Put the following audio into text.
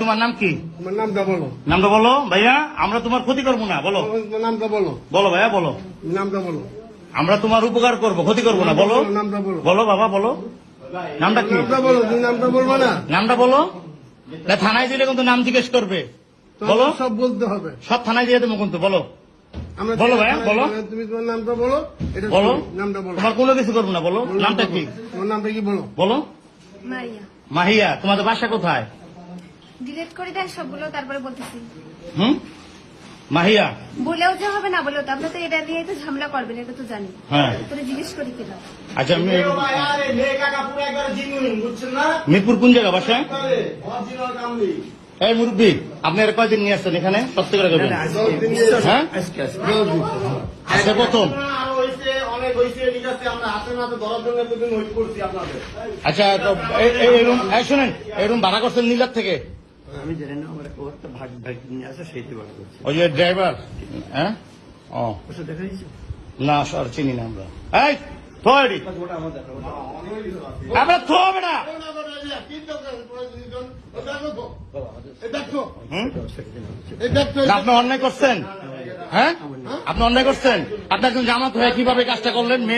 তোমার নাম কি? নামটা বলো ভাইয়া, আমরা তোমার ক্ষতি করবো না। বলো নামটা বলো। বলো ভাইয়া বলো নামটা বলো। আমরা তোমার উপকার করবো, ক্ষতি করবো না। বলো নামটা বলো। বলো বাবা বলো নামটা কি? নামটা বলো। নামটা বলবো না? নামটা বলো। থানায় দিলে কিন্তু নাম জিজ্ঞেস করবে। বলো সব বলতে হবে, সব থানায় দিয়ে দেবো কিন্তু। বলো বলো ভাইয়া বলো। তুমি তোমার নামটা বলো। বলো নামটা বলো। তোমার কোনো কিছু করবো না। বলো নামটা কি? তোমার নামটা কি বলো? বলো। মারিয়া। মাহিয়া। তোমাদের বাসা কোথায়? ডিলিট করে দেন সবগুলো, তারপরে বলতেছি। মাহিয়া বলেও যে হবে না বলেও তো, আপনি তো এটা নিয়ে তো ঝামেলা করবেন, এটা তো জানি। হ্যাঁ তোরে জিজ্ঞেস করি কেন? আচ্ছা মিরপুর কোন জায়গা বাসা? এই মুরব্বী, আপনি আর কয়দিন নিয়ে আসছেন এখানে? সত্যি করে করবেন। হ্যাঁ আজকে প্রথম। আচ্ছা শোনেন, এরকম ভাড়া করছেন নীলার থেকে? আমি জানি না, আমার একটা ভাগ নিয়ে আসে, সেইটি ভাড়া করছি। ওই যে ড্রাইভার? হ্যাঁ ও ওটা দেখা দিয়েছে না স্যার, চিনি না আমরা। এই থোড়ি আমরা থো হবে না। আপনি অন্যায় করছেন। হ্যাঁ আপনি অন্যায় করছেন। আপনি একজন জামাত হয়ে কিভাবে কাজটা করলেন? মেয়ে